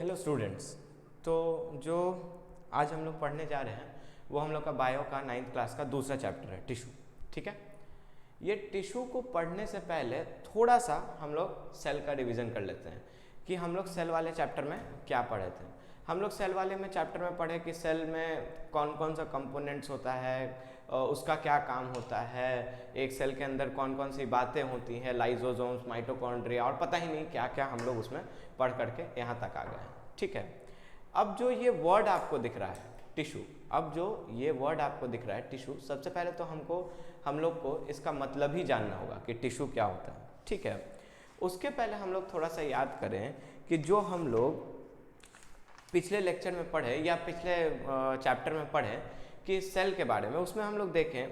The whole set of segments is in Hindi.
Hello students. तो जो आज हम लोग पढ़ने जा रहे हैं वो हम लोग का बायो का 9th क्लास का दूसरा चैप्टर है, टिश्यू। ठीक है, ये टिश्यू को पढ़ने से पहले थोड़ा सा हम लोग सेल का रिवीजन कर लेते हैं कि हम लोग सेल वाले चैप्टर में क्या पढ़े थे। हम लोग सेल वाले में चैप्टर में पढ़े कि सेल में कौन कौन सा कंपोनेंट्स होता है, उसका क्या काम होता है, एक सेल के अंदर कौन कौन सी बातें होती हैं, लाइजोसोम्स, माइटोकॉन्ड्रिया और पता ही नहीं क्या क्या हम लोग उसमें पढ़ करके यहाँ तक आ गए हैं। ठीक है, अब जो ये वर्ड आपको दिख रहा है टिश्यू, अब जो ये वर्ड आपको दिख रहा है टिश्यू, सबसे पहले तो हम लोग को इसका मतलब ही जानना होगा कि टिश्यू क्या होता है। ठीक है, उसके पहले हम लोग थोड़ा सा याद करें कि जो हम लोग पिछले लेक्चर में पढ़े या पिछले चैप्टर में पढ़े कि सेल के बारे में, उसमें हम लोग देखें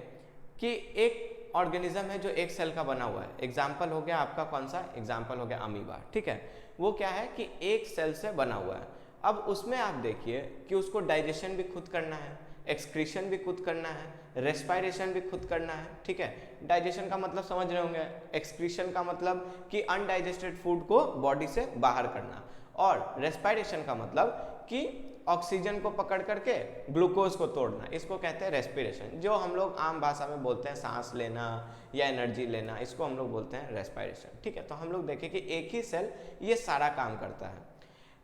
कि एक ऑर्गेनिज्म है जो एक सेल का बना हुआ है। एग्जाम्पल हो गया आपका कौन सा, एग्जाम्पल हो गया अमीबा। ठीक है, वो क्या है कि एक सेल से बना हुआ है। अब उसमें आप देखिए कि उसको डाइजेशन भी खुद करना है, एक्सक्रीशन भी खुद करना है, रेस्पिरेशन भी खुद करना है। ठीक है, डाइजेशन का मतलब समझ रहे होंगे, एक्सक्रीशन का मतलब कि अनडाइजेस्टेड फूड को बॉडी से बाहर करना, और रेस्पिरेशन का मतलब कि ऑक्सीजन को पकड़ करके ग्लूकोज को तोड़ना, इसको कहते हैं रेस्पिरेशन। जो हम लोग आम भाषा में बोलते हैं सांस लेना या एनर्जी लेना, इसको हम लोग बोलते हैं रेस्पिरेशन। ठीक है, तो हम लोग देखें कि एक ही सेल ये सारा काम करता है।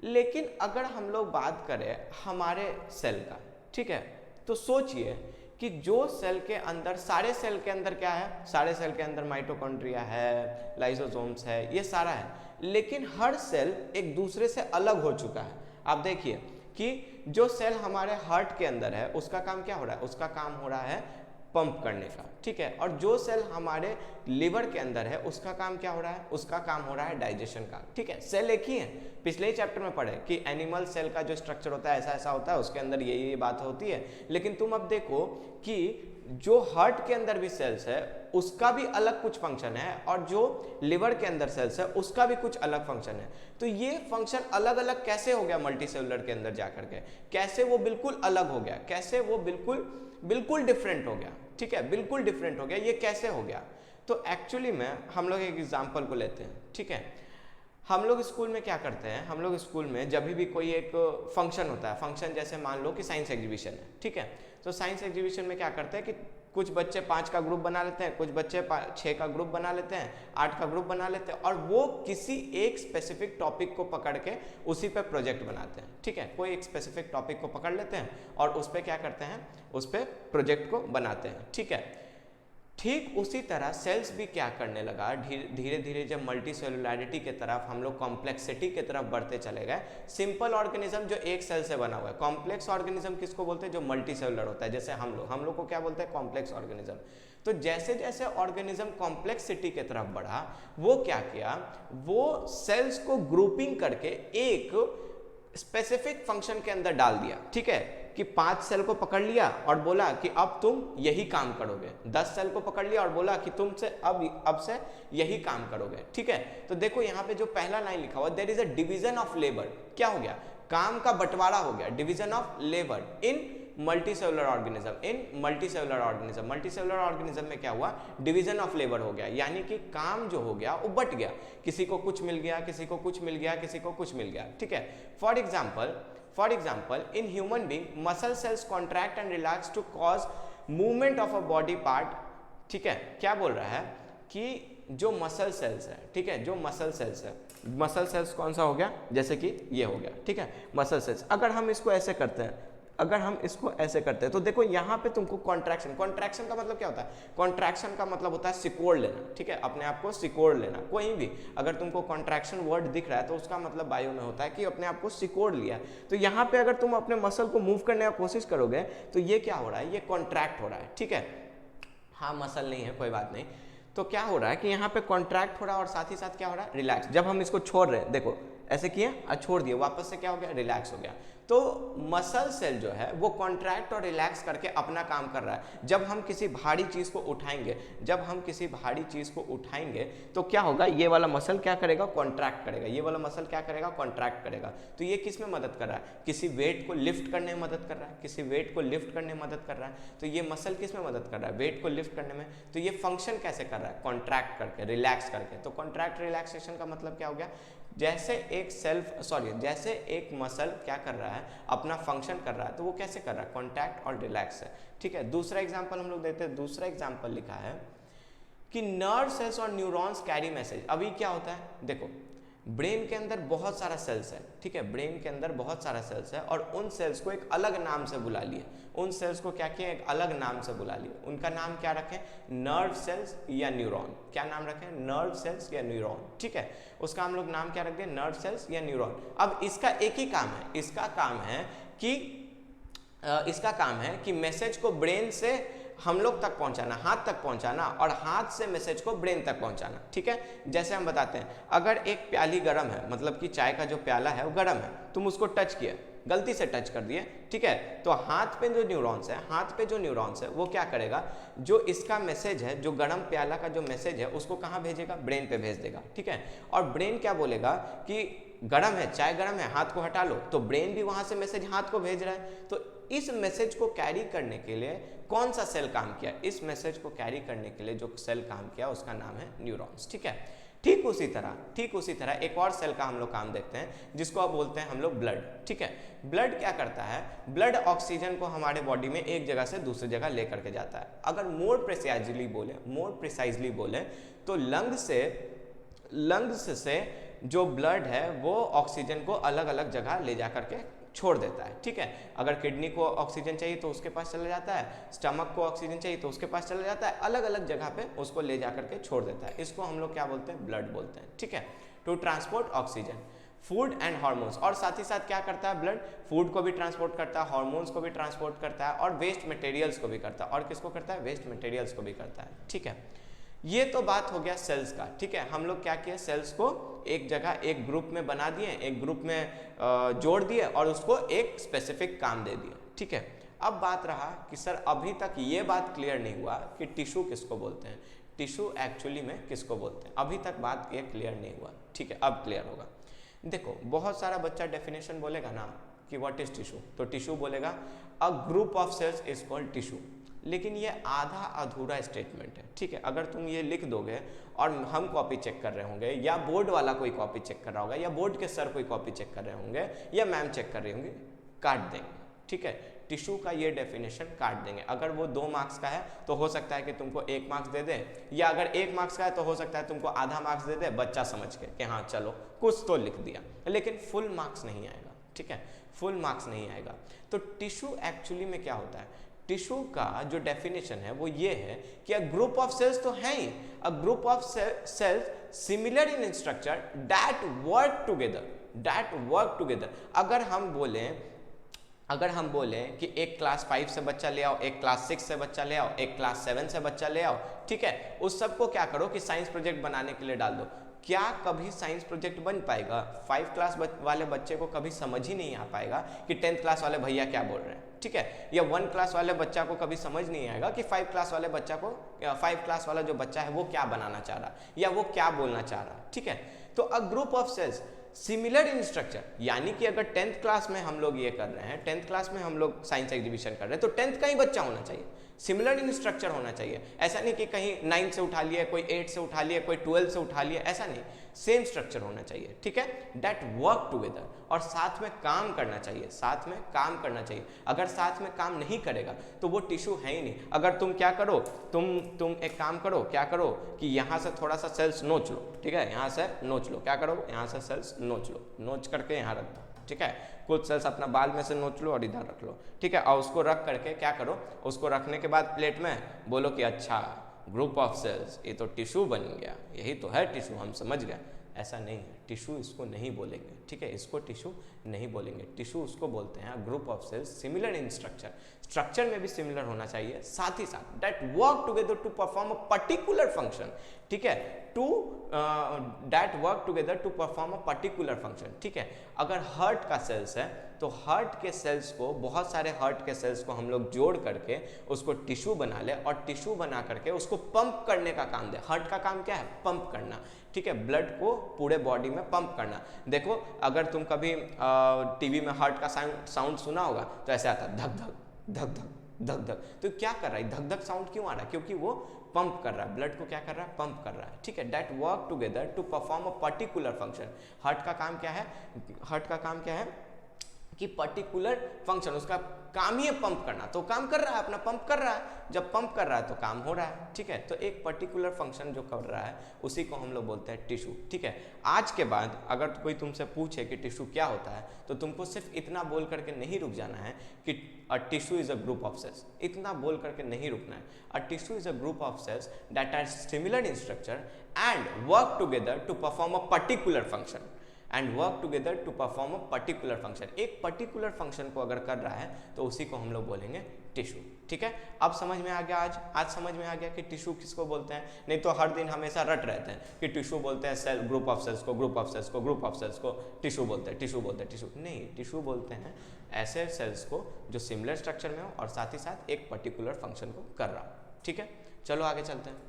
लेकिन अगर हम लोग बात करें हमारे सेल का, ठीक है, तो सोचिए कि जो सेल के अंदर, सारे सेल के अंदर क्या है, सारे सेल के अंदर माइटोकॉन्ड्रिया है, लाइसोसोम्स है, ये सारा है, लेकिन हर सेल एक दूसरे से अलग हो चुका है। आप देखिए कि जो सेल हमारे हार्ट के अंदर है उसका काम क्या हो रहा है, उसका काम हो रहा है पंप करने का। ठीक है, और जो सेल हमारे लिवर के अंदर है उसका काम क्या हो रहा है, उसका काम हो रहा है डाइजेशन का। ठीक है, सेल एक ही है। पिछले ही चैप्टर में पढ़े कि एनिमल सेल का जो स्ट्रक्चर होता है ऐसा ऐसा होता है, उसके अंदर ये बात होती है। लेकिन तुम अब देखो कि जो हार्ट के अंदर भी सेल्स है उसका भी अलग कुछ फंक्शन है, और जो लिवर के अंदर सेल्स है उसका भी कुछ अलग फंक्शन है। तो ये फंक्शन अलग अलग कैसे हो गया मल्टी सेलुलर के अंदर जाकर के, कैसे वो बिल्कुल अलग हो गया, कैसे वो बिल्कुल डिफरेंट हो गया। ठीक है, बिल्कुल डिफरेंट हो गया, ये कैसे हो गया। तो एक्चुअली में हम लोग एक एग्जांपल को लेते हैं। ठीक है, हम लोग स्कूल में क्या करते हैं, हम लोग स्कूल में जब भी कोई एक फंक्शन होता है, फंक्शन जैसे मान लो कि साइंस एग्जीबिशन है। ठीक है, तो साइंस एग्जीबिशन में क्या करते हैं कि कुछ बच्चे 5 का ग्रुप बना लेते हैं, कुछ बच्चे 6 का ग्रुप बना लेते हैं, 8 का ग्रुप बना लेते हैं, और वो किसी एक स्पेसिफिक टॉपिक को पकड़ के उसी पे प्रोजेक्ट बनाते हैं। ठीक है, कोई एक स्पेसिफिक टॉपिक को पकड़ लेते हैं और उस पर क्या करते हैं, उस पर प्रोजेक्ट को बनाते हैं। ठीक है, ठीक उसी तरह सेल्स भी क्या करने लगा, धीरे धीरे जब मल्टी सेलुलैरिटी के तरफ, हम लोग कॉम्प्लेक्सिटी के तरफ बढ़ते चले गए। सिंपल ऑर्गेनिज्म जो एक सेल से बना हुआ है, कॉम्प्लेक्स ऑर्गेनिज्म किसको बोलते हैं, जो मल्टी सेलुलर होता है। जैसे हम लोग को क्या बोलते हैं, कॉम्प्लेक्स ऑर्गेनिज्म। तो जैसे जैसे ऑर्गेनिज्म कॉम्प्लेक्सिटी के तरफ बढ़ा, वो क्या किया, वो सेल्स को ग्रुपिंग करके एक स्पेसिफिक फंक्शन के अंदर डाल दिया। ठीक है, कि 5 सेल को पकड़ लिया और बोला कि अब तुम यही काम करोगे, 10 सेल को पकड़ लिया और बोला कि तुम से अब से यही काम करोगे। ठीक है, तो देखो यहाँ पे जो पहला लाइन लिखा हुआ, there is a division of labour, क्या हो गया, काम का बंटवारा हो गया, division of labour in multicellular organism, in multicellular organism. Multicellular organism में क्या हुआ, डिवीजन ऑफ लेबर हो गया, यानी कि काम जो हो गया वो बट गया, किसी को कुछ मिल गया, किसी को कुछ मिल गया, किसी को कुछ मिल गया। ठीक है, for example in human being muscle cells contract and relax to cause movement of a body part. ठीक है, क्या बोल रहा है कि जो मसल सेल्स है, ठीक है, जो मसल सेल्स है, मसल सेल्स कौन सा हो गया, जैसे कि ये हो गया। ठीक है, मसल सेल्स, अगर हम इसको ऐसे करते हैं, तो देखो यहाँ पे तुमको कॉन्ट्रैक्शन का मतलब क्या होता है, कॉन्ट्रैक्शन का मतलब होता है सिकोड़ लेना। ठीक है, अपने आप को सिकोड़ लेना। कोई भी अगर तुमको कॉन्ट्रैक्शन वर्ड दिख रहा है तो उसका मतलब बायो में होता है कि अपने आप को सिकोड़ लिया। तो यहाँ पे अगर तुम अपने मसल को मूव करने की कोशिश करोगे तो ये क्या हो रहा है, ये कॉन्ट्रैक्ट हो रहा है। ठीक है, हाँ मसल नहीं है, कोई बात नहीं। तो क्या हो रहा है कि यहाँ पे कॉन्ट्रैक्ट हो रहा है और साथ ही साथ क्या हो रहा है, रिलैक्स। जब हम इसको छोड़ रहे हैं, देखो ऐसे किए और छोड़ दिए, वापस से क्या हो गया, रिलैक्स हो गया। तो मसल सेल जो है वो कॉन्ट्रैक्ट और रिलैक्स करके अपना काम कर रहा है। जब हम किसी भारी चीज को उठाएंगे, तो क्या होगा, ये वाला मसल क्या करेगा, कॉन्ट्रैक्ट करेगा, ये वाला मसल क्या करेगा, कॉन्ट्रैक्ट करेगा। तो ये किस में मदद कर रहा है, किसी वेट को लिफ्ट करने में मदद कर रहा है, तो ये मसल किस में मदद कर रहा है, वेट को लिफ्ट करने में। तो ये फंक्शन कैसे कर रहा है, कॉन्ट्रैक्ट करके, रिलैक्स करके। तो कॉन्ट्रैक्ट रिलैक्सेशन का मतलब क्या हो गया, जैसे एक मसल क्या कर रहा है, अपना फंक्शन कर रहा है, तो वो कैसे कर रहा है, कॉन्टैक्ट और रिलैक्स है। ठीक है, दूसरा एग्जांपल हम लोग देते हैं। दूसरा एग्जांपल लिखा है कि नर्व सेल्स और न्यूरॉन्स कैरी मैसेज। अभी क्या होता है, देखो ब्रेन के अंदर बहुत सारा सेल्स है, ठीक है, ब्रेन के अंदर बहुत सारा सेल्स है, और उन सेल्स को एक अलग नाम से बुला लिए। उन सेल्स को क्या किया, एक अलग नाम से बुला लिए। उनका नाम क्या रखें, नर्व सेल्स या न्यूरॉन। क्या नाम रखें, नर्व सेल्स या न्यूरॉन। ठीक है, उसका हम लोग नाम क्या रख दें, नर्व सेल्स या न्यूरॉन। अब इसका एक ही काम है, इसका काम है कि मैसेज को ब्रेन से हम लोग तक पहुंचाना, हाथ तक पहुंचाना, और हाथ से मैसेज को ब्रेन तक पहुंचाना। ठीक है, जैसे हम बताते हैं, अगर एक प्याली गर्म है, मतलब कि चाय का जो प्याला है वो गर्म है, तुम उसको टच किया, गलती से टच कर दिए, ठीक है, तो हाथ पे जो न्यूरॉन्स है वो क्या करेगा, जो इसका मैसेज है, जो गर्म प्याला का जो मैसेज है उसको कहाँ भेजेगा, ब्रेन पे भेज देगा। ठीक है, और ब्रेन क्या बोलेगा कि गर्म है, चाय गर्म है, हाथ को हटा लो, तो ब्रेन भी वहां से मैसेज हाथ को भेज रहा है। तो इस मैसेज को कैरी करने के लिए कौन सा सेल काम किया, इस मैसेज को कैरी करने के लिए जो सेल काम किया उसका नाम है न्यूरॉन्स। ठीक है, ठीक उसी तरह एक और सेल का हम लोग काम देखते हैं, जिसको अब बोलते हैं हम लोग ब्लड। ठीक है, ब्लड क्या करता है, ब्लड ऑक्सीजन को हमारे बॉडी में एक जगह से दूसरी जगह लेकर के जाता है। अगर मोर प्रिसाइजली बोले तो लंग्स से जो ब्लड है वो ऑक्सीजन को अलग अलग जगह ले जा करके छोड़ देता है। ठीक है, अगर किडनी को ऑक्सीजन चाहिए तो उसके पास चला जाता है, स्टमक को ऑक्सीजन चाहिए तो उसके पास चला जाता है, अलग अलग जगह पे उसको ले जा करके छोड़ देता है। इसको हम लोग क्या बोलते हैं, ब्लड बोलते हैं। ठीक है, to transport oxygen, food and hormones, और साथ ही साथ क्या करता है ब्लड, फूड को भी ट्रांसपोर्ट करता है, हार्मोन्स को भी ट्रांसपोर्ट करता है, और वेस्ट मटेरियल्स को भी करता है। और किसको करता है, वेस्ट मटेरियल्स को भी करता है। ठीक है, ये तो बात हो गया सेल्स का। ठीक है, हम लोग क्या किए, सेल्स को एक जगह एक ग्रुप में बना दिए, एक ग्रुप में जोड़ दिए, और उसको एक स्पेसिफिक काम दे दिए। ठीक है, अब बात रहा कि सर अभी तक ये बात क्लियर नहीं हुआ कि टिश्यू किसको बोलते हैं, टिश्यू एक्चुअली में किसको बोलते हैं, अभी तक बात ये क्लियर नहीं हुआ। ठीक है, अब क्लियर होगा। देखो बहुत सारा बच्चा डेफिनेशन बोलेगा ना कि व्हाट इज टिश्यू, तो टिश्यू बोलेगा a group of cells is called tissue, लेकिन ये आधा अधूरा स्टेटमेंट है। ठीक है, अगर तुम ये लिख दोगे और हम कॉपी चेक कर रहे होंगे, या बोर्ड वाला कोई कॉपी चेक कर रहा होगा, या बोर्ड के सर कोई कॉपी चेक कर रहे होंगे, या मैम चेक कर रही होंगी, काट देंगे। ठीक है, टिश्यू का ये डेफिनेशन काट देंगे। अगर वो 2 मार्क्स का है तो हो सकता है कि तुमको 1 मार्क्स दे दे, या अगर 1 मार्क्स का है तो हो सकता है तुमको आधा मार्क्स दे दे, बच्चा समझ के कि हाँ चलो कुछ तो लिख दिया, लेकिन फुल मार्क्स नहीं आएगा। ठीक है, फुल मार्क्स नहीं आएगा। तो टिश्यू एक्चुअली में क्या होता है, टिश्यू का जो डेफिनेशन है वो ये है कि अ ग्रुप ऑफ सेल्स तो है ही, a group of cells similar in structure that work together. अगर हम बोलें कि एक क्लास 5 से बच्चा ले आओ, एक क्लास 6 से बच्चा ले आओ, एक क्लास 7 से बच्चा ले आओ, ठीक है, उस सबको क्या करो कि साइंस प्रोजेक्ट बनाने के लिए डाल दो, क्या कभी साइंस प्रोजेक्ट बन पाएगा? 5 क्लास वाले बच्चे को कभी समझ ही नहीं आ पाएगा कि 10th क्लास वाले भैया क्या बोल रहे हैं। ठीक है, या 1 क्लास वाले बच्चा को कभी समझ नहीं आएगा कि 5 क्लास वाले बच्चा को 5 क्लास वाला जो बच्चा है वो क्या बनाना चाह रहा या वो क्या बोलना चाह रहा। ठीक है, तो a group of cells similar in structure, यानी कि अगर 10th क्लास में हम लोग ये कर रहे हैं, 10th क्लास में हम लोग साइंस एग्जीबिशन कर रहे हैं, तो 10th का ही बच्चा होना चाहिए, सिमिलर इन स्ट्रक्चर होना चाहिए। ऐसा नहीं कि कहीं 9 से उठा लिया, कोई 8 से उठा लिया, कोई 12 से उठा लिया, ऐसा नहीं, सेम स्ट्रक्चर होना चाहिए। ठीक है, दैट वर्क टुगेदर, और साथ में काम करना चाहिए, साथ में काम करना चाहिए। अगर साथ में काम नहीं करेगा तो वो टिश्यू है ही नहीं। अगर तुम क्या करो, तुम एक काम करो, क्या करो कि यहाँ से थोड़ा सा सेल्स नोच लो, ठीक है, यहाँ से नोच लो, क्या करो, यहाँ से सेल्स नोच लो, नोच करके यहाँ रख दो। ठीक है, कुछ सेल्स अपना बाल में से नोच लो और इधर रख लो। ठीक है, और उसको रख करके क्या करो, उसको रखने के बाद प्लेट में बोलो कि अच्छा ग्रुप ऑफ सेल्स, ये तो टिश्यू बन गया, यही तो है टिश्यू, हम समझ गए। ऐसा नहीं है, टिश्यू इसको नहीं बोलेंगे। ठीक है, इसको टिश्यू नहीं बोलेंगे, टिश्यू उसको बोलते हैं group of cells similar in structure, structure में भी सिमिलर होना चाहिए, साथ ही साथ that work together to perform a particular function. ठीक है, that work together to perform a particular function. ठीक है, अगर हार्ट का सेल्स है तो हार्ट के सेल्स को, बहुत सारे हार्ट के सेल्स को हम लोग जोड़ करके उसको टिश्यू बना ले, और टिश्यू बना करके उसको पंप करने का काम दे। हार्ट का काम क्या है, पंप करना। ठीक है, ब्लड को पूरे बॉडी में पंप करना। देखो अगर तुम कभी टीवी में हार्ट का साउंड सुना होगा तो ऐसे आता है, धक धक धक धक धक धक। तो क्या कर रहा है, धक धक साउंड क्यों आ रहा है, क्योंकि वो पंप कर रहा है, ब्लड को क्या कर रहा है, पंप कर रहा है, ठीक है। That work together to perform a particular function. Heart का काम क्या है, हार्ट का काम क्या है कि पर्टिकुलर फंक्शन, उसका काम ही है पंप करना, तो काम कर रहा है, अपना पंप कर रहा है, जब पंप कर रहा है तो काम हो रहा है, ठीक है। तो एक पर्टिकुलर फंक्शन जो कर रहा है उसी को हम लोग बोलते हैं टिश्यू, ठीक है। आज के बाद अगर कोई तुमसे पूछे कि टिश्यू क्या होता है, तो तुमको सिर्फ इतना बोल करके नहीं रुक जाना है कि a tissue is a group of cells, इतना बोल करके नहीं रुकना है। A tissue is a group of cells that are similar in structure and work together to perform a particular function, and work together to perform a particular function. एक पर्टिकुलर फंक्शन को अगर कर रहा है तो उसी को हम लोग बोलेंगे टिश्यू, ठीक है। अब समझ में आ गया, आज समझ में आ गया कि टिश्यू किसको बोलते हैं। नहीं तो हर दिन हमेशा रट रहते हैं कि टिश्यू बोलते हैं सेल, ग्रुप ऑफ सेल्स को, ग्रुप ऑफ सेल्स को, ग्रुप ऑफ सेल्स को टिश्यू बोलते हैं, टिश्यू बोलते हैं, टिश्यू नहीं, टिश्यू बोलते हैं ऐसे सेल्स को जो सिमिलर स्ट्रक्चर में हो और साथ ही साथ एक पर्टिकुलर फंक्शन को कर रहा हो, ठीक है। चलो आगे चलते हैं।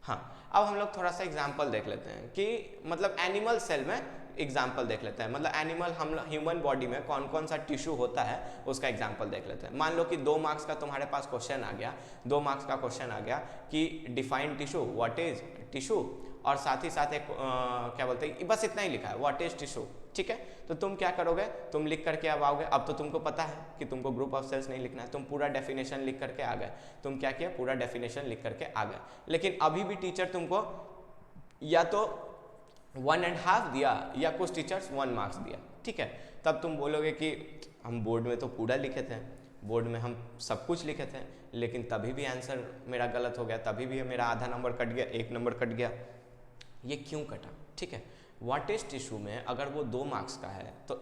हाँ, अब हम लोग थोड़ा सा एग्जाम्पल देख लेते हैं कि मतलब एनिमल सेल में एग्जाम्पल देख लेते हैं, मतलब एनिमल, हम ह्यूमन बॉडी में कौन कौन सा टिश्यू होता है उसका एग्जाम्पल देख लेते हैं। मान लो कि 2 मार्क्स का तुम्हारे पास क्वेश्चन आ गया, 2 मार्क्स का क्वेश्चन आ गया कि define tissue, what is tissue, और साथ ही साथ एक क्या बोलते हैं, बस इतना ही लिखा है, व्हाट इज टिश्यू, ठीक है। तो तुम क्या करोगे, तुम लिख करके अब आओगे। अब तो तुमको पता है कि तुमको ग्रुप ऑफ सेल्स नहीं लिखना है, तुम पूरा डेफिनेशन लिख करके आ गए। तुम क्या किया, पूरा डेफिनेशन लिख करके आ गए। लेकिन अभी भी टीचर तुमको या तो 1.5 दिया या कुछ टीचर्स 1 मार्क्स दिया, ठीक है। तब तुम बोलोगे कि हम बोर्ड में तो पूरा लिखे थे, बोर्ड में हम सब कुछ लिखे थे, लेकिन तभी भी आंसर मेरा गलत हो गया, तभी भी मेरा आधा नंबर कट गया, 1 नंबर कट गया। ये क्यों कटा, ठीक है। व्हाट इज टिश्यू में अगर वो 2 मार्क्स का है तो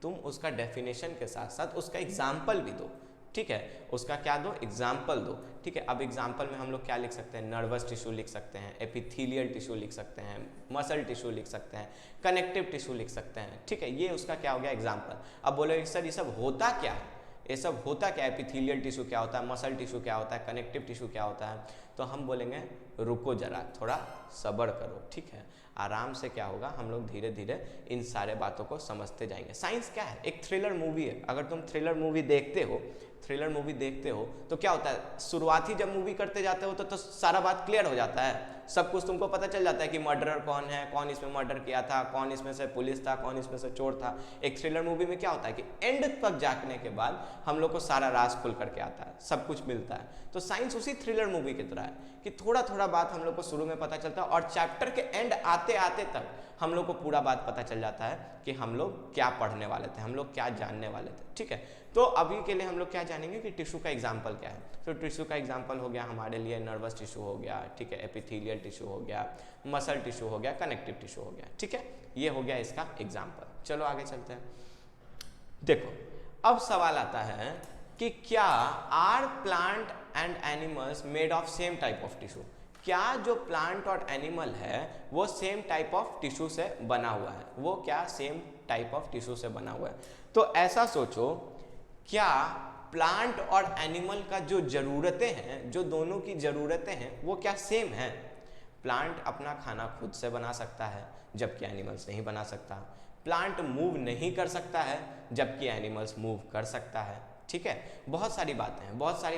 तुम उसका डेफिनेशन के साथ साथ उसका एग्जाम्पल भी दो, ठीक है। उसका क्या दो, एग्जाम्पल दो, ठीक है। अब एग्जाम्पल में हम लोग क्या लिख सकते हैं, नर्वस टिश्यू लिख सकते हैं, एपिथेलियल टिश्यू लिख सकते हैं, मसल टिश्यू लिख सकते हैं, कनेक्टिव टिश्यू लिख सकते हैं, ठीक है। ये उसका क्या हो गया, एग्जाम्पल। अब बोलोगे सर ये सब होता क्या है, ये सब होता क्या है, एपिथेलियल टिश्यू क्या होता है, मसल टिश्यू क्या होता है, कनेक्टिव टिश्यू क्या होता है, तो हम बोलेंगे रुको जरा, थोड़ा सब्र करो, ठीक है। आराम से क्या होगा, हम लोग धीरे धीरे इन सारे बातों को समझते जाएंगे। साइंस क्या है, एक थ्रिलर मूवी है। अगर तुम थ्रिलर मूवी देखते हो तो क्या होता है, शुरुआती जब मूवी करते जाते हो तो सारा बात क्लियर हो जाता है, सब कुछ तुमको पता चल जाता है कि मर्डरर कौन है, कौन इसमें मर्डर किया था, कौन इसमें से पुलिस था, कौन इसमें से चोर था। एक थ्रिलर मूवी में क्या होता है कि एंड तक जाने के बाद हम लोग को सारा राज खुल करके आता है, सब कुछ मिलता है। तो साइंस उसी थ्रिलर मूवी की तरह है कि थोड़ा थोड़ा बात हम लोग को शुरू में पता चलता है और चैप्टर के एंड आते आते तक हम लोग को पूरा बात पता चल जाता है कि हम लोग क्या पढ़ने वाले थे, हम लोग क्या जानने वाले थे, ठीक है। तो अभी के लिए हम लोग क्या जानेंगे कि टिश्यू का एग्जाम्पल क्या है। तो टिश्यू का एग्जाम्पल हो गया हमारे लिए नर्वस टिश्यू हो गया, ठीक है, एपिथेलियल टिश्यू हो गया, मसल टिश्यू हो गया, कनेक्टिव टिश्यू हो गया, ठीक है। ये हो गया इसका एग्जाम्पल। चलो आगे चलते हैं। देखो अब सवाल आता है कि क्या are plant and animals made of same type of tissue, क्या जो प्लांट और एनिमल है वो सेम टाइप ऑफ टिश्यू से बना हुआ है, वो क्या सेम टाइप ऑफ टिश्यू से बना हुआ है। तो ऐसा सोचो, क्या प्लांट और एनिमल का जो ज़रूरतें हैं, जो दोनों की ज़रूरतें हैं वो क्या सेम हैं। प्लांट अपना खाना खुद से बना सकता है जबकि एनिमल्स नहीं बना सकता। प्लांट मूव नहीं कर सकता है जबकि एनिमल्स मूव कर सकता है, ठीक है। बहुत सारी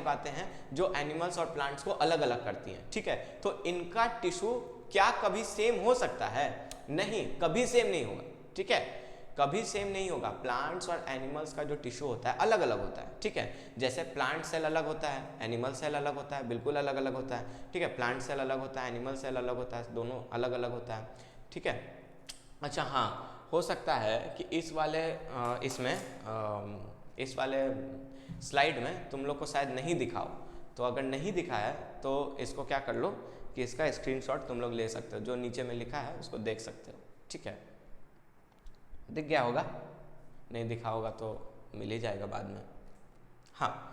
बातें हैं जो एनिमल्स और प्लांट्स को अलग अलग करती हैं, ठीक है। तो इनका टिश्यू क्या कभी सेम हो सकता है, नहीं, कभी सेम नहीं होगा, ठीक है, कभी सेम नहीं होगा। प्लांट्स और एनिमल्स का जो टिश्यू होता है अलग अलग होता है, ठीक है। जैसे प्लांट सेल अलग होता है, एनिमल सेल अलग होता है, बिल्कुल अलग अलग होता है, ठीक है। प्लांट सेल अलग होता है, एनिमल सेल अलग होता है, दोनों अलग अलग होता है, ठीक है। अच्छा हाँ, हो सकता है कि इस वाले स्लाइड में तुम लोग को शायद नहीं दिखाओ, तो अगर नहीं दिखा है तो इसको क्या कर लो कि इसका स्क्रीनशॉट तुम लोग ले सकते हो, जो नीचे में लिखा है उसको देख सकते हो, ठीक है। दिख गया होगा, नहीं दिखा होगा तो मिल ही जाएगा बाद में। हाँ,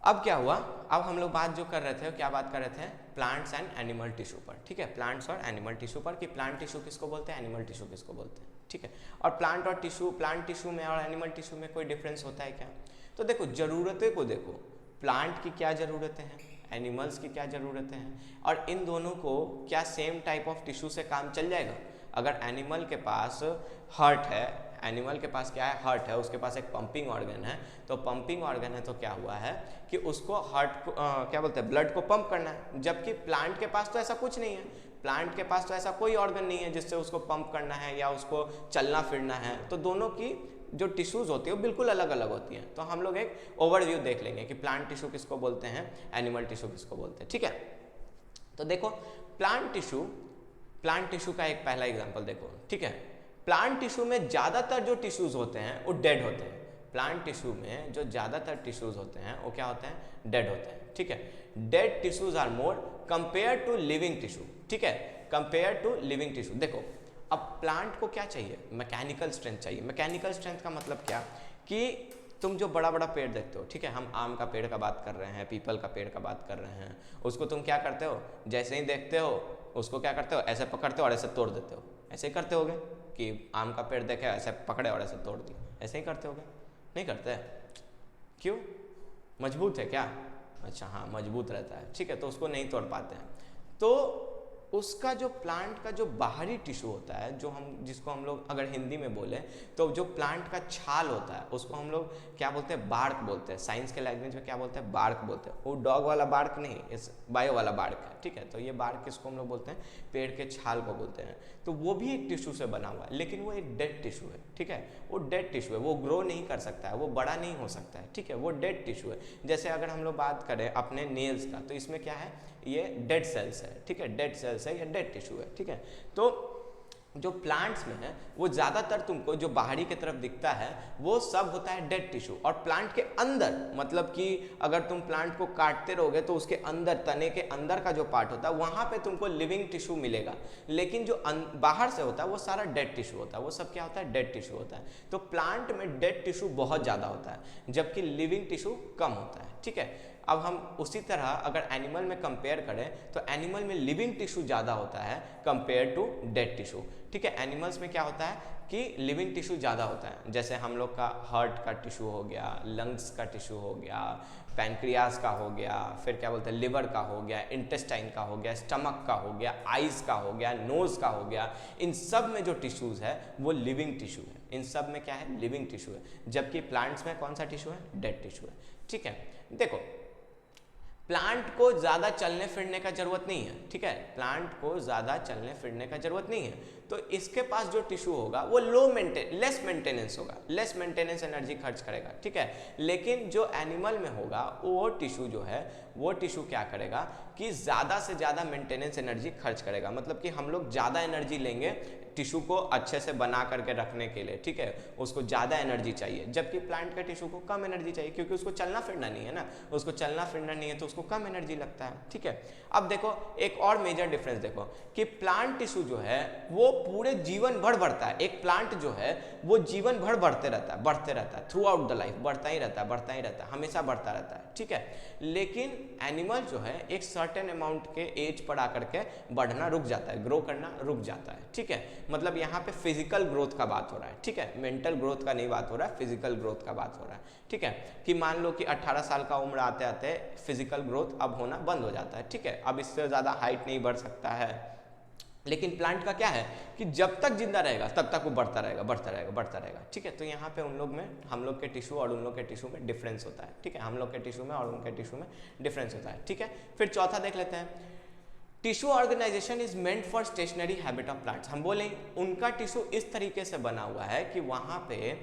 अब क्या हुआ, अब हम लोग बात जो कर रहे थे, क्या बात कर रहे थे, प्लांट्स एंड एनिमल टिश्यू पर, ठीक है। प्लांट्स और एनिमल टिश्यू पर कि प्लांट टिश्यू किसको बोलते हैं, एनिमल टिश्यू किसको बोलते हैं, ठीक है। और प्लांट टिश्यू में और एनिमल टिश्यू में कोई डिफरेंस होता है क्या। तो देखो ज़रूरतें को देखो, प्लांट की क्या ज़रूरतें हैं, एनिमल्स की क्या ज़रूरतें हैं, और इन दोनों को क्या सेम टाइप ऑफ टिश्यू से काम चल जाएगा। अगर एनिमल के पास हार्ट है, एनिमल के पास क्या है, हार्ट है, उसके पास एक पंपिंग ऑर्गन है, तो पंपिंग ऑर्गन है तो क्या हुआ है कि उसको हार्ट को क्या बोलते हैं, ब्लड को पंप करना है, जबकि प्लांट के पास तो ऐसा कुछ नहीं है, प्लांट के पास तो ऐसा कोई ऑर्गन नहीं है जिससे उसको पंप करना है या उसको चलना फिरना है। तो दोनों की जो टिश्यूज होती है वो बिल्कुल अलग अलग होती हैं। तो हम लोग एक ओवरव्यू देख लेंगे कि प्लांट टिश्यू किसको बोलते हैं, एनिमल टिश्यू किसको बोलते हैं, ठीक है। तो देखो प्लांट टिश्यू का एक पहला एग्जांपल देखो, ठीक है। प्लांट टिश्यू में ज़्यादातर जो टिश्यूज होते हैं वो डेड होते हैं। प्लांट टिश्यू में जो ज़्यादातर टिश्यूज होते हैं वो क्या होते हैं, डेड होते हैं, ठीक है। Dead tissues are more compare to living tissue, ठीक है, कंपेयर टू लिविंग टिश्यू। देखो अब प्लांट को क्या चाहिए, मैकेनिकल स्ट्रेंथ चाहिए। मैकेनिकल स्ट्रेंथ का मतलब क्या कि तुम जो बड़ा बड़ा पेड़ देखते हो, ठीक है, हम आम का पेड़ का बात कर रहे हैं, पीपल का पेड़ का बात कर रहे हैं, उसको तुम क्या करते हो, जैसे ही देखते हो उसको क्या करते हो, ऐसे पकड़ते हो और ऐसे तोड़ देते हो। ऐसे ही करते होगे कि आम का पेड़ देखे ऐसे पकड़े और ऐसे तोड़ दिए, ऐसे ही करते होगे, नहीं करते? क्यों? मजबूत है क्या? अच्छा हाँ, मजबूत रहता है, ठीक है, तो उसको नहीं तोड़ पाते हैं। तो उसका जो प्लांट का जो बाहरी टिश्यू होता है, जो जिसको हम लोग अगर हिंदी में बोले तो जो प्लांट का छाल होता है उसको हम लोग क्या बोलते हैं, बार्क बोलते हैं। साइंस के लैंग्वेज में क्या बोलते हैं, बार्क बोलते हैं। वो डॉग वाला बार्क नहीं, इस बायो वाला बार्क है, ठीक है। तो ये बार्क किसको हम लोग बोलते हैं, पेड़ के छाल को बोलते हैं। तो वो भी एक टिश्यू से बना हुआ है, लेकिन वो एक डेड टिश्यू है, ठीक है। वो डेड टिश्यू है, वो ग्रो नहीं कर सकता है, वो बड़ा नहीं हो सकता है, ठीक है, वो डेड टिश्यू है। जैसे अगर हम लोग बात करें अपने नेल्स का, तो इसमें क्या है, ये डेड सेल्स है, ठीक है, डेड सेल्स है या डेड टिश्यू है, ठीक है। तो जो प्लांट्स में है वो ज़्यादातर तुमको जो बाहरी की तरफ दिखता है वो सब होता है डेड टिश्यू। और प्लांट के अंदर मतलब कि अगर तुम प्लांट को काटते रहोगे तो उसके अंदर, तने के अंदर का जो पार्ट होता है वहाँ पे तुमको लिविंग टिश्यू मिलेगा, लेकिन जो बाहर से होता है वो सारा डेड टिश्यू होता है, वो सब क्या होता है, डेड टिश्यू होता है। तो प्लांट में डेड टिश्यू बहुत ज़्यादा होता है जबकि लिविंग टिश्यू कम होता है, ठीक है। अब हम उसी तरह अगर एनिमल में कंपेयर करें तो एनिमल में लिविंग टिश्यू ज़्यादा होता है कंपेयर टू डेड टिश्यू, ठीक है। एनिमल्स में क्या होता है कि लिविंग टिश्यू ज़्यादा होता है, जैसे हम लोग का हार्ट का टिश्यू हो गया, लंग्स का टिश्यू हो गया, पैनक्रियाज का हो गया, फिर क्या बोलते हैं लिवर का हो गया, इंटेस्टाइन का हो गया, स्टमक का हो गया, आइज का हो गया, नोज़ का हो गया। इन सब में जो टिश्यूज़ है वो लिविंग टिश्यू है, इन सब में क्या है, लिविंग टिश्यू है। जबकि प्लांट्स में कौन सा टिश्यू है, डेड टिश्यू है, ठीक है। देखो प्लांट को ज़्यादा चलने फिरने का जरूरत नहीं है, ठीक है, प्लांट को ज़्यादा चलने फिरने का जरूरत नहीं है, तो इसके पास जो टिश्यू होगा वो लेस मेंटेनेंस होगा, लेस मेंटेनेंस एनर्जी खर्च करेगा, ठीक है। लेकिन जो एनिमल में होगा वो टिश्यू जो है वो टिश्यू क्या करेगा कि ज़्यादा से ज़्यादा मेंटेनेंस एनर्जी खर्च करेगा। मतलब कि हम लोग ज़्यादा एनर्जी लेंगे टिश्यू को अच्छे से बना करके रखने के लिए, ठीक है, उसको ज़्यादा एनर्जी चाहिए। जबकि प्लांट के टिश्यू को कम एनर्जी चाहिए क्योंकि उसको चलना फिरना नहीं है ना, उसको चलना फिरना नहीं है तो उसको कम एनर्जी लगता है, ठीक है। अब देखो एक और मेजर डिफरेंस देखो कि प्लांट टिश्यू जो है वो पूरे जीवन भर बढ़ता है। एक प्लांट जो है वो जीवन भर बढ़ते रहता है थ्रू आउट द लाइफ, बढ़ता ही रहता है, हमेशा बढ़ता रहता है, ठीक है। लेकिन एनिमल जो है एक सर्टेन अमाउंट के एज पर आकर के बढ़ना रुक जाता है, ग्रो करना रुक जाता है, ठीक है। मतलब यहाँ पे फिजिकल ग्रोथ का बात हो रहा है, ठीक है, मेंटल ग्रोथ का नहीं बात हो रहा है, फिजिकल ग्रोथ का बात हो रहा है, ठीक है। कि मान लो कि 18 साल का उम्र आते आते फिजिकल ग्रोथ अब होना बंद हो जाता है, ठीक है, अब इससे ज़्यादा हाइट नहीं बढ़ सकता है। लेकिन प्लांट का क्या है कि जब तक जिंदा रहेगा तब तक वो बढ़ता रहेगा, ठीक है। तो यहाँ पे उन लोग में, हम लोग के टिश्यू और उन लोग के टिश्यू में डिफरेंस होता है, ठीक है, हम लोग के टिश्यू में और उनके टिश्यू में डिफरेंस होता है, ठीक है। फिर चौथा देख लेते हैं, tissue organisation is meant for stationary habit of plants. हम बोलें उनका टिश्यू इस तरीके से बना हुआ है कि वहाँ पे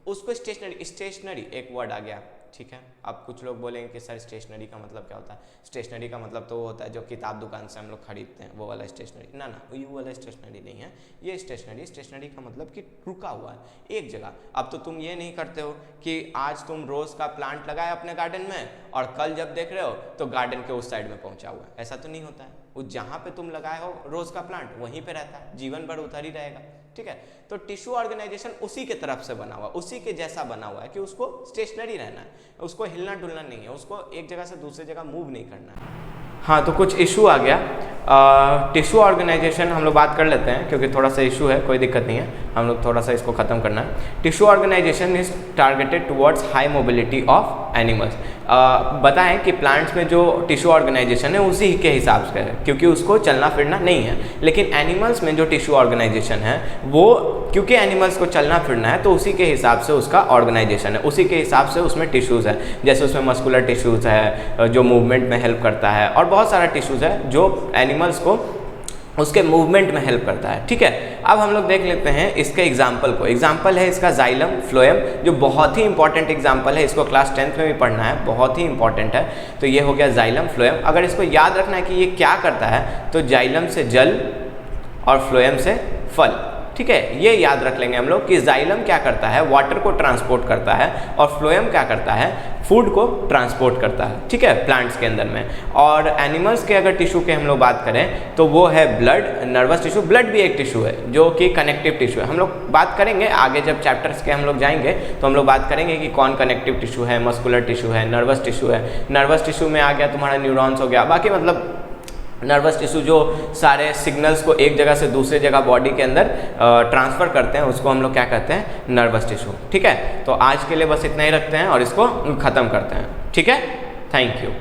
उसको स्टेशनरी एक वर्ड आ गया, ठीक है। अब कुछ लोग बोलेंगे कि सर स्टेशनरी का मतलब क्या होता है, स्टेशनरी का मतलब तो वो होता है जो किताब दुकान से हम लोग खरीदते हैं वो वाला स्टेशनरी, ना ये वाला स्टेशनरी नहीं है, ये स्टेशनरी का मतलब कि रुका हुआ है एक जगह। अब तो तुम ये नहीं करते हो कि आज तुम रोज़ का प्लांट लगाए अपने गार्डन में और कल जब देख रहे हो तो गार्डन के उस साइड में पहुंचा हुआ है, ऐसा तो नहीं होता है। वो जहाँ पे तुम लगाए हो रोज़ का प्लांट वहीं पे रहता है, जीवन भर उधर ही रहेगा, ठीक है। तो टिश्यू ऑर्गेनाइजेशन उसी के तरफ से बना हुआ, उसी के जैसा बना हुआ है कि उसको स्टेशनरी रहना है, उसको हिलना डुलना नहीं है, उसको एक जगह से दूसरी जगह मूव नहीं करना है। हाँ, तो कुछ इशू आ गया, टिश्यू ऑर्गेनाइजेशन हम लोग बात कर लेते हैं क्योंकि थोड़ा सा इशू है, कोई दिक्कत नहीं है, हम लोग थोड़ा सा इसको ख़त्म करना है। Tissue organisation is targeted towards high mobility of animals. बताएं कि प्लांट्स में जो टिश्यू ऑर्गेनाइजेशन है उसी के हिसाब से है, क्योंकि उसको चलना फिरना नहीं है। लेकिन एनिमल्स में जो टिश्यू ऑर्गेनाइजेशन है वो, क्योंकि एनिमल्स को चलना फिरना है तो उसी के हिसाब से उसका ऑर्गेनाइजेशन है, उसी के हिसाब से उसमें टिश्यूज़ है। जैसे उसमें मस्कुलर टिश्यूज़ है जो मूवमेंट में हेल्प करता है, और बहुत सारा टिश्यूज़ है जो एनिमल्स को उसके मूवमेंट में हेल्प करता है। ठीक है, अब हम लोग देख लेते हैं इसके एग्जाम्पल को। एग्जाम्पल है इसका जाइलम फ्लोएम, जो बहुत ही इंपॉर्टेंट एग्जाम्पल है, इसको क्लास 10th में भी पढ़ना है, बहुत ही इंपॉर्टेंट है। तो ये हो गया जाइलम फ्लोएम। अगर इसको याद रखना है कि ये क्या करता है, तो जाइलम से जल और फ्लोएम से फल। ठीक है, ये याद रख लेंगे हम लोग कि जाइलम क्या करता है, वाटर को ट्रांसपोर्ट करता है, और फ्लोएम क्या करता है, फूड को ट्रांसपोर्ट करता है। ठीक है, प्लांट्स के अंदर में। और एनिमल्स के अगर टिश्यू के हम लोग बात करें तो वो है ब्लड, नर्वस टिश्यू। ब्लड भी एक टिश्यू है जो कि कनेक्टिव टिश्यू है। हम लोग बात करेंगे आगे, जब चैप्टर्स के हम लोग जाएंगे तो हम लोग बात करेंगे कि कौन कनेक्टिव टिश्यू है, मस्कुलर टिश्यू है, नर्वस टिश्यू है। नर्वस टिश्यू में आ गया तुम्हारा न्यूरॉन्स हो गया, बाकी मतलब नर्वस टिश्यू जो सारे सिग्नल्स को एक जगह से दूसरी जगह बॉडी के अंदर ट्रांसफ़र करते हैं, उसको हम लोग क्या कहते हैं, नर्वस टिश्यू। ठीक है, तो आज के लिए बस इतना ही रखते हैं और इसको ख़त्म करते हैं। ठीक है, थैंक यू।